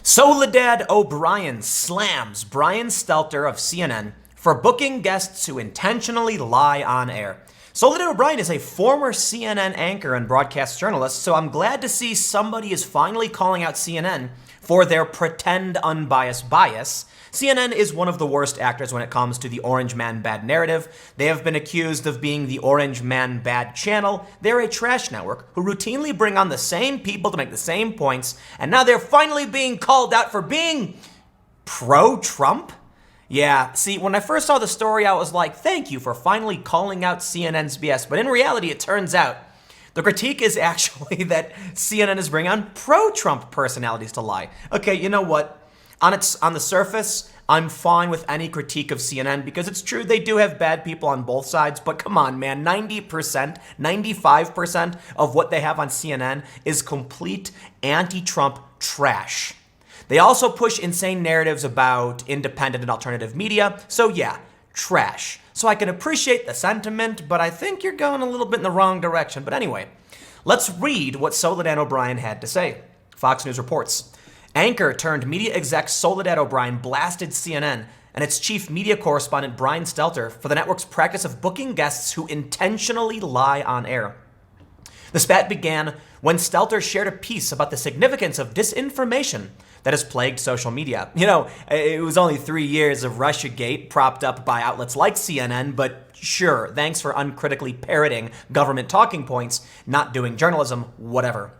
Soledad O'Brien slams Brian Stelter of CNN for booking guests who intentionally lie on air. Soledad O'Brien is a former CNN anchor and broadcast journalist, so I'm glad to see somebody is finally calling out CNN for their pretend unbiased bias. CNN is one of the worst actors when it comes to the Orange Man Bad narrative. They have been accused of being the Orange Man Bad channel. They're a trash network who routinely bring on the same people to make the same points, and now they're finally being called out for being pro-Trump? Yeah, see, when I first saw the story, I was like, thank you for finally calling out CNN's BS. But in reality, it turns out the critique is actually that CNN is bringing on pro-Trump personalities to lie. Okay, you know what? On the surface, I'm fine with any critique of CNN because it's true they do have bad people on both sides, but come on, man, 90%, 95% of what they have on CNN is complete anti-Trump trash. They also push insane narratives about independent and alternative media, so yeah, trash. So I can appreciate the sentiment, but I think you're going a little bit in the wrong direction. But anyway, let's read what Soledad O'Brien had to say. Fox News reports, anchor turned media exec Soledad O'Brien blasted CNN and its chief media correspondent Brian Stelter for the network's practice of booking guests who intentionally lie on air. The spat began when Stelter shared a piece about the significance of disinformation that has plagued social media. You know, it was only 3 years of Russiagate propped up by outlets like CNN, but sure, thanks for uncritically parroting government talking points, not doing journalism, whatever.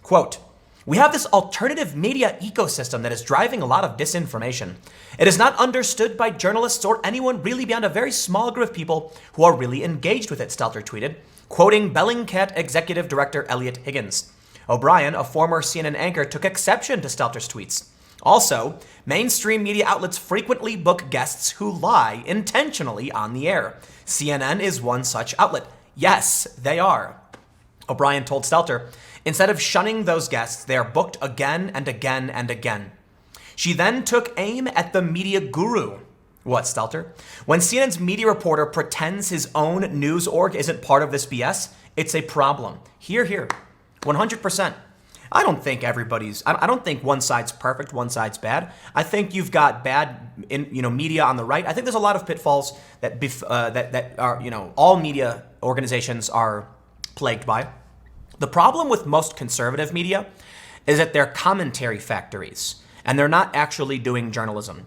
Quote, we have this alternative media ecosystem that is driving a lot of disinformation. It is not understood by journalists or anyone really beyond a very small group of people who are really engaged with it, Stelter tweeted, quoting Bellingcat executive director Elliot Higgins. O'Brien, a former CNN anchor, took exception to Stelter's tweets. Also, mainstream media outlets frequently book guests who lie intentionally on the air. CNN is one such outlet. Yes, they are. O'Brien told Stelter, instead of shunning those guests, they are booked again and again and again. She then took aim at the media guru. What, Stelter? When CNN's media reporter pretends his own news org isn't part of this BS, it's a problem. Here. 100%. I don't think I don't think one side's perfect, one side's bad. I think you've got bad, media on the right. I think there's a lot of pitfalls that are, all media organizations are plagued by. The problem with most conservative media is that they're commentary factories, and they're not actually doing journalism.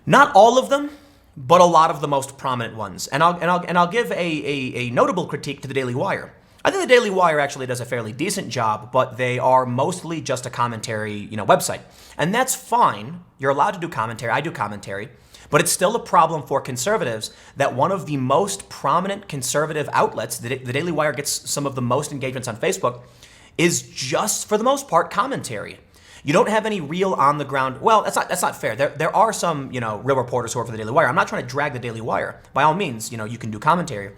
Not all of them, but a lot of the most prominent ones. And I'll give a notable critique to the Daily Wire. I think the Daily Wire actually does a fairly decent job, but they are mostly just a commentary, website. And that's fine. You're allowed to do commentary. I do commentary. But it's still a problem for conservatives that one of the most prominent conservative outlets, the Daily Wire gets some of the most engagements on Facebook, is just, for the most part, commentary. You don't have any real on-the-ground, well, that's not fair. There are some, real reporters who are for the Daily Wire. I'm not trying to drag the Daily Wire. By all means, you can do commentary.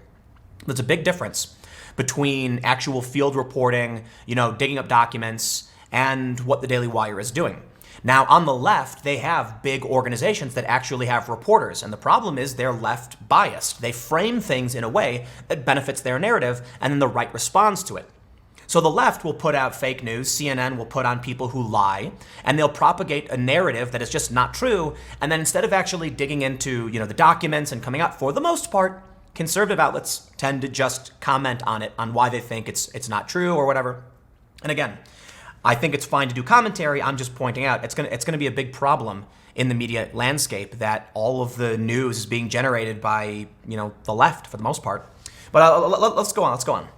There's a big difference between actual field reporting, digging up documents, and what the Daily Wire is doing. Now, on the left, they have big organizations that actually have reporters, and the problem is they're left biased. They frame things in a way that benefits their narrative, and then the right responds to it. So the left will put out fake news, CNN will put on people who lie, and they'll propagate a narrative that is just not true, and then instead of actually digging into, the documents and coming out, for the most part, conservative outlets tend to just comment on it, on why they think it's not true or whatever. And again, I think it's fine to do commentary. I'm just pointing out it's gonna be a big problem in the media landscape that all of the news is being generated by the left for the most part. But let's go on.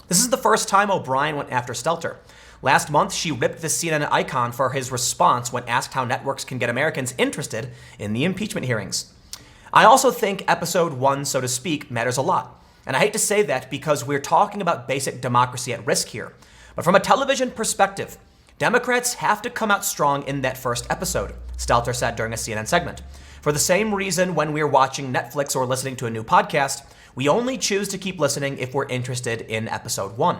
This is the first time O'Brien went after Stelter. Last month, she ripped the CNN icon for his response when asked how networks can get Americans interested in the impeachment hearings. I also think episode 1, so to speak, matters a lot. And I hate to say that because we're talking about basic democracy at risk here. But from a television perspective, Democrats have to come out strong in that first episode, Stelter said during a CNN segment. For the same reason when we're watching Netflix or listening to a new podcast, we only choose to keep listening if we're interested in episode 1.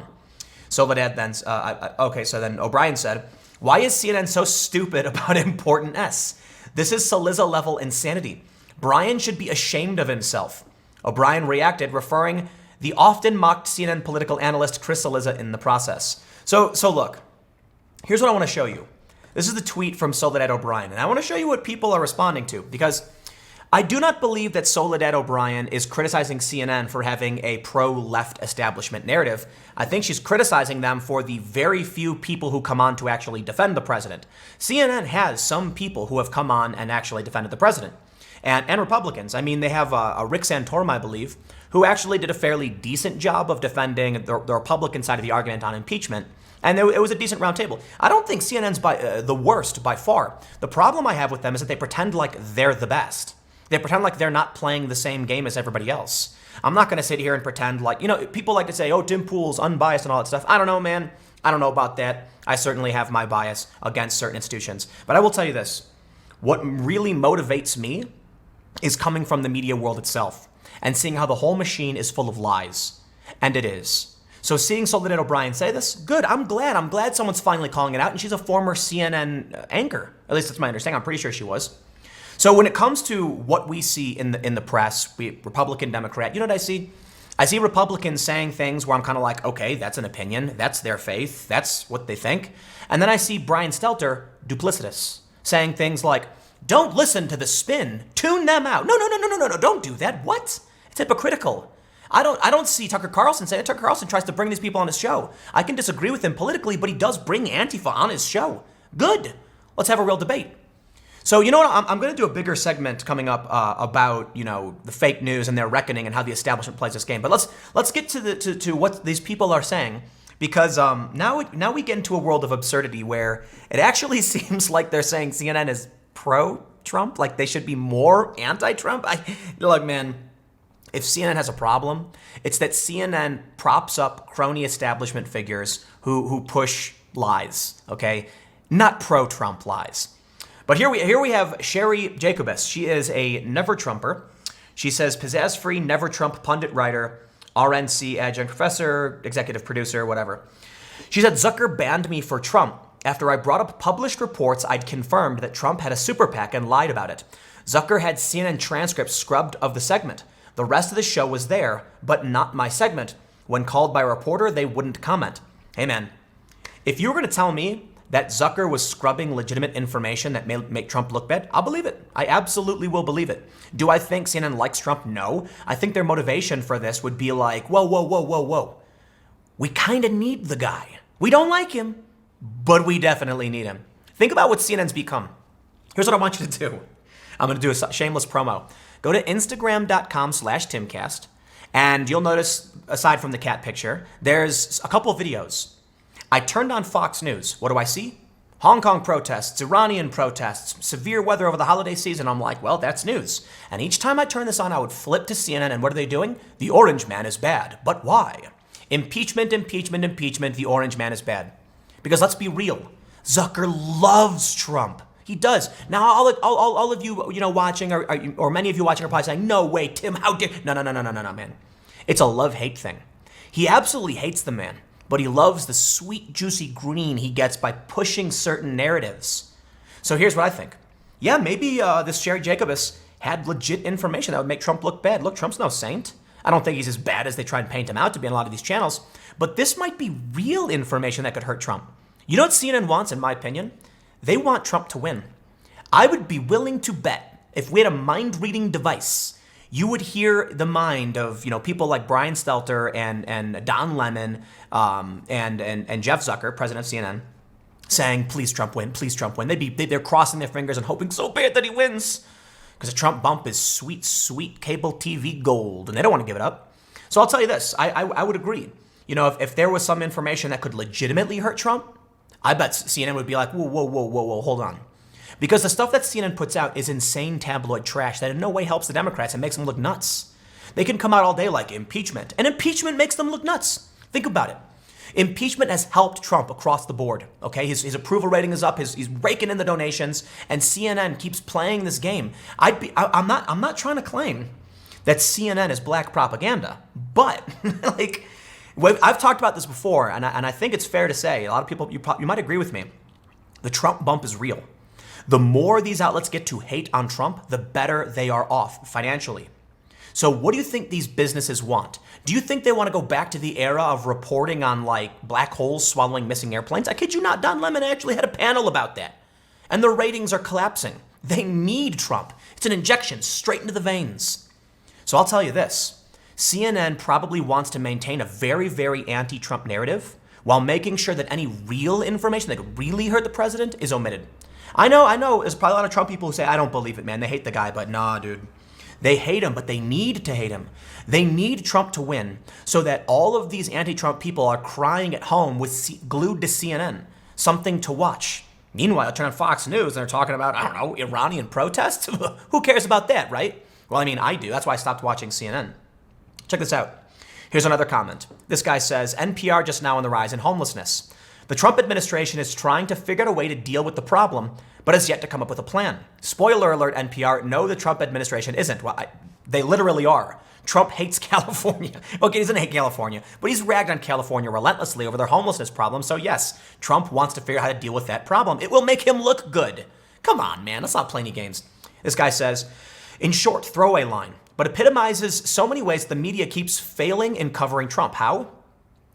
Soledad then, so then O'Brien said, why is CNN so stupid about important S? This is Saliza level insanity. Brian should be ashamed of himself. O'Brien reacted, referring the often mocked CNN political analyst Chris Saliza in the process. So look, here's what I want to show you. This is the tweet from Soledad O'Brien, and I want to show you what people are responding to, because I do not believe that Soledad O'Brien is criticizing CNN for having a pro-left establishment narrative. I think she's criticizing them for the very few people who come on to actually defend the president. CNN has some people who have come on and actually defended the president. And Republicans. I mean, they have a Rick Santorum, I believe, who actually did a fairly decent job of defending the Republican side of the argument on impeachment. And it was a decent round table. I don't think CNN's the worst by far. The problem I have with them is that they pretend like they're the best. They pretend like they're not playing the same game as everybody else. I'm not going to sit here and pretend like, people like to say, oh, Tim Pool's unbiased and all that stuff. I don't know, man. I don't know about that. I certainly have my bias against certain institutions. But I will tell you this. What really motivates me is coming from the media world itself and seeing how the whole machine is full of lies. And it is. So seeing Soledad O'Brien say this, good. I'm glad someone's finally calling it out. And she's a former CNN anchor. At least that's my understanding. I'm pretty sure she was. So when it comes to what we see in the press, be it Republican, Democrat, you know what I see? I see Republicans saying things where I'm kind of like, okay, that's an opinion. That's their faith. That's what they think. And then I see Brian Stelter, duplicitous, saying things like, don't listen to the spin. Tune them out. No, don't do that. What? It's hypocritical. I don't see Tucker Carlson saying it. Tucker Carlson tries to bring these people on his show. I can disagree with him politically, but he does bring Antifa on his show. Good. Let's have a real debate. So you know what? I'm going to do a bigger segment coming up about the fake news and their reckoning and how the establishment plays this game. But let's get to what these people are saying, because now we get into a world of absurdity where it actually seems like they're saying CNN is pro-Trump, like they should be more anti-Trump. Look, man, if CNN has a problem, it's that CNN props up crony establishment figures who push lies, okay? Not pro-Trump lies. But here we have Sherry Jacobus. She is a never-Trumper. She says, pizzazz-free, never-Trump pundit writer, RNC adjunct professor, executive producer, whatever. She said, Zucker banned me for Trump. After I brought up published reports, I'd confirmed that Trump had a super PAC and lied about it. Zucker had CNN transcripts scrubbed of the segment. The rest of the show was there, but not my segment. When called by a reporter, they wouldn't comment. Hey man, if you were going to tell me that Zucker was scrubbing legitimate information that may make Trump look bad, I'll believe it. I absolutely will believe it. Do I think CNN likes Trump? No. I think their motivation for this would be like, whoa. We kind of need the guy. We don't like him, but we definitely need him. Think about what CNN's become. Here's what I want you to do. I'm going to do a shameless promo. Go to Instagram.com/Timcast, and you'll notice, aside from the cat picture, there's a couple of videos. I turned on Fox News. What do I see? Hong Kong protests, Iranian protests, severe weather over the holiday season. I'm like, well, that's news. And each time I turn this on, I would flip to CNN, and what are they doing? The orange man is bad. But why? Impeachment, the orange man is bad. Because let's be real, Zucker loves Trump. He does. Now, all of you, watching, or many of you watching are probably saying, no way, Tim, how dare... No, man. It's a love-hate thing. He absolutely hates the man, but he loves the sweet, juicy green he gets by pushing certain narratives. So here's what I think. Yeah, maybe this Sherry Jacobus had legit information that would make Trump look bad. Look, Trump's no saint. I don't think he's as bad as they try and paint him out to be on a lot of these channels, but this might be real information that could hurt Trump. You know what CNN wants, in my opinion? They want Trump to win. I would be willing to bet if we had a mind-reading device, you would hear the mind of people like Brian Stelter and Don Lemon and Jeff Zucker, president of CNN, saying, "Please Trump win, please Trump win." They're crossing their fingers and hoping so bad that he wins, because a Trump bump is sweet, sweet cable TV gold, and they don't want to give it up. So I'll tell you this: I would agree. If there was some information that could legitimately hurt Trump, I bet CNN would be like, whoa, hold on. Because the stuff that CNN puts out is insane tabloid trash that in no way helps the Democrats and makes them look nuts. They can come out all day like impeachment, and impeachment makes them look nuts. Think about it. Impeachment has helped Trump across the board, okay? His approval rating is up, he's raking in the donations, and CNN keeps playing this game. I'm not trying to claim that CNN is black propaganda, but I've talked about this before, and I think it's fair to say, a lot of people, you might agree with me, the Trump bump is real. The more these outlets get to hate on Trump, the better they are off financially. So what do you think these businesses want? Do you think they want to go back to the era of reporting on black holes swallowing missing airplanes? I kid you not, Don Lemon actually had a panel about that. and the ratings are collapsing. They need Trump. It's an injection straight into the veins. So I'll tell you this. CNN probably wants to maintain a very, very anti-Trump narrative while making sure that any real information that could really hurt the president is omitted. I know, there's probably a lot of Trump people who say, I don't believe it, man. They hate the guy, but nah, dude. They hate him, but they need to hate him. They need Trump to win so that all of these anti-Trump people are crying at home glued to CNN, something to watch. Meanwhile, I turn on Fox News and they're talking about, I don't know, Iranian protests? Who cares about that, right? Well, I mean, I do. That's why I stopped watching CNN. Check this out. Here's another comment. This guy says, NPR just now on the rise in homelessness. The Trump administration is trying to figure out a way to deal with the problem, but has yet to come up with a plan. Spoiler alert, NPR, no, the Trump administration isn't. Well, they literally are. Trump hates California. Okay, he doesn't hate California, but he's ragged on California relentlessly over their homelessness problem. So yes, Trump wants to figure out how to deal with that problem. It will make him look good. Come on, man, let's not play any games. This guy says, in short, throwaway line, but epitomizes so many ways the media keeps failing in covering Trump. How?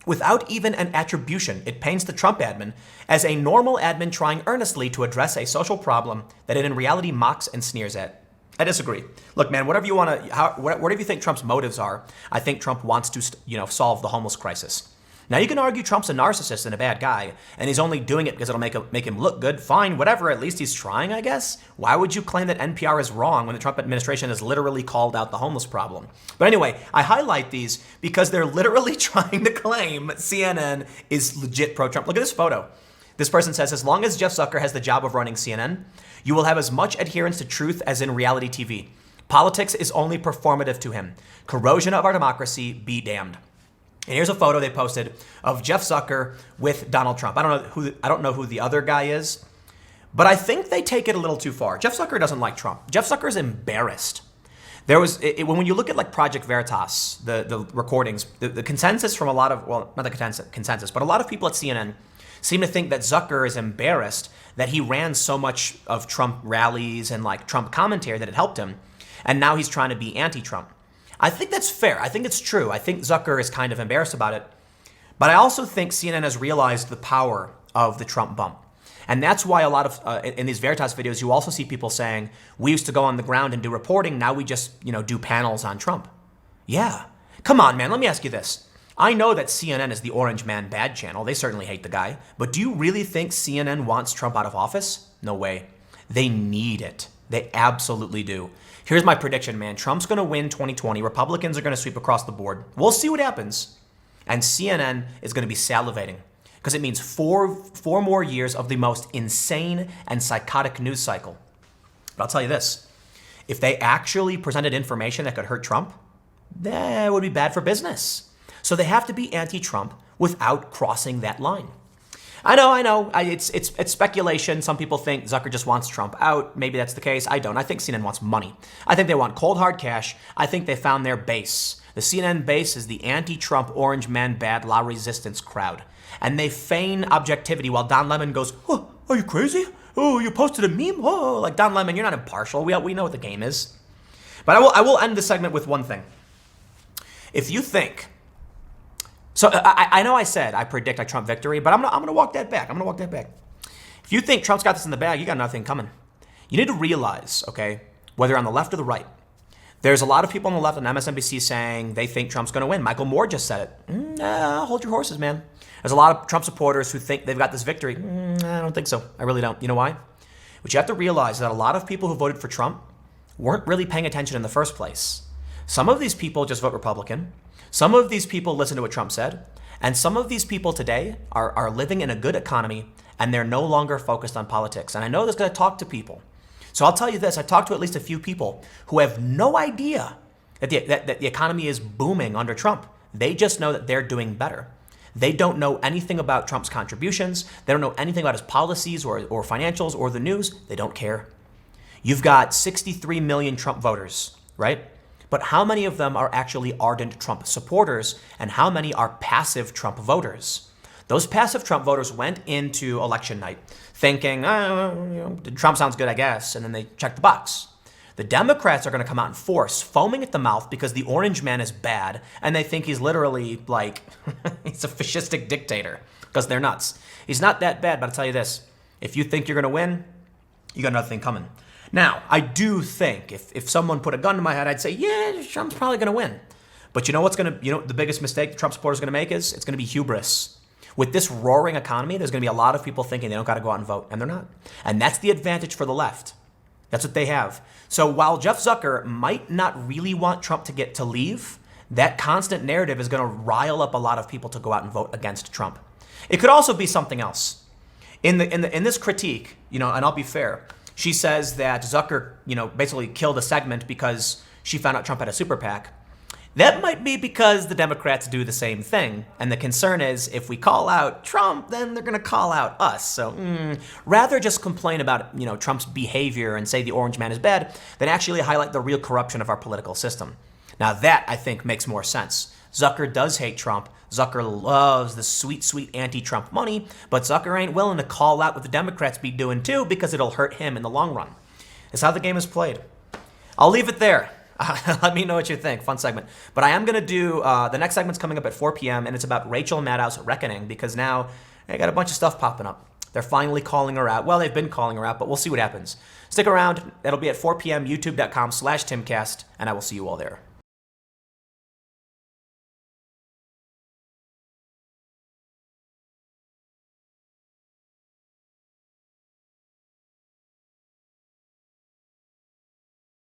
Without even an attribution, it paints the Trump admin as a normal admin trying earnestly to address a social problem that it in reality mocks and sneers at. I disagree. Look, man, whatever you think Trump's motives are, I think Trump wants to, solve the homeless crisis. Now, you can argue Trump's a narcissist and a bad guy, and he's only doing it because it'll make him look good. Fine, whatever. At least he's trying, I guess. Why would you claim that NPR is wrong when the Trump administration has literally called out the homeless problem? But anyway, I highlight these because they're literally trying to claim CNN is legit pro-Trump. Look at this photo. This person says, as long as Jeff Zucker has the job of running CNN, you will have as much adherence to truth as in reality TV. Politics is only performative to him. Corrosion of our democracy be damned. And here's a photo they posted of Jeff Zucker with Donald Trump. I don't know who the other guy is, but I think they take it a little too far. Jeff Zucker doesn't like Trump. Jeff Zucker is embarrassed. When you look at like Project Veritas, the recordings, the consensus from a lot of, well, not the consensus, but a lot of people at CNN seem to think that Zucker is embarrassed that he ran so much of Trump rallies and like Trump commentary that it helped him, and now he's trying to be anti-Trump. I think that's fair. I think it's true. I think Zucker is kind of embarrassed about it. But I also think CNN has realized the power of the Trump bump. And that's why a lot of, in these Veritas videos, you also see people saying, we used to go on the ground and do reporting. Now we just, do panels on Trump. Yeah. Come on, man. Let me ask you this. I know that CNN is the Orange Man Bad channel. They certainly hate the guy. But do you really think CNN wants Trump out of office? No way. They need it. They absolutely do. Here's my prediction, man. Trump's going to win 2020. Republicans are going to sweep across the board. We'll see what happens. And CNN is going to be salivating because it means four more years of the most insane and psychotic news cycle. But I'll tell you this. If they actually presented information that could hurt Trump, that would be bad for business. So they have to be anti-Trump without crossing that line. I know. It's speculation. Some people think Zucker just wants Trump out. Maybe that's the case. I don't. I think CNN wants money. I think they want cold, hard cash. I think they found their base. The CNN base is the anti-Trump, Orange Man Bad, La Resistance crowd. And they feign objectivity while Don Lemon goes, oh, are you crazy? Oh, you posted a meme? Oh, like Don Lemon, you're not impartial. We know what the game is. But I will end this segment with one thing. If you think... So I know I said I predict a Trump victory, but I'm gonna walk that back. If you think Trump's got this in the bag, you got nothing coming. You need to realize, okay, whether on the left or the right, there's a lot of people on the left on MSNBC saying they think Trump's gonna win. Michael Moore just said it. Hold your horses, man. There's a lot of Trump supporters who think they've got this victory. I don't think so. I really don't. You know why? What you have to realize is that a lot of people who voted for Trump weren't really paying attention in the first place. Some of these people just vote Republican. Some of these people listen to what Trump said, and some of these people today are living in a good economy, and they're no longer focused on politics. And I know this is going to talk to people. So I'll tell you this, I talked to at least a few people who have no idea that the economy is booming under Trump. They just know that they're doing better. They don't know anything about Trump's contributions. They don't know anything about his policies or financials or the news. They don't care. You've got 63 million Trump voters, right? But how many of them are actually ardent Trump supporters, and how many are passive Trump voters? Those passive Trump voters went into election night thinking, Trump sounds good, I guess, and then they checked the box. The Democrats are going to come out in force, foaming at the mouth because the Orange Man is bad, and they think he's literally like, he's a fascistic dictator because they're nuts. He's not that bad, but I'll tell you this. If you think you're going to win, you got another thing coming. Now, I do think if someone put a gun to my head, I'd say, yeah, Trump's probably going to win. But you know the biggest mistake the Trump supporters are going to make is it's going to be hubris. With this roaring economy, there's going to be a lot of people thinking they don't got to go out and vote, and they're not. And that's the advantage for the left. That's what they have. So while Jeff Zucker might not really want Trump to leave, that constant narrative is going to rile up a lot of people to go out and vote against Trump. It could also be something else. In this critique, and I'll be fair, she says that Zucker, basically killed a segment because she found out Trump had a super PAC. That might be because the Democrats do the same thing. And the concern is if we call out Trump, then they're going to call out us. So rather just complain about, Trump's behavior and say the orange man is bad than actually highlight the real corruption of our political system. Now that, I think, makes more sense. Zucker does hate Trump. Zucker loves the sweet, sweet anti-Trump money, but Zucker ain't willing to call out what the Democrats be doing too because it'll hurt him in the long run. It's how the game is played. I'll leave it there. Let me know what you think. Fun segment. But I am going to do, the next segment's coming up at 4 p.m., and it's about Rachel Maddow's reckoning, because now I got a bunch of stuff popping up. They're finally calling her out. Well, they've been calling her out, but we'll see what happens. Stick around. That'll be at 4 p.m., youtube.com/Timcast, and I will see you all there.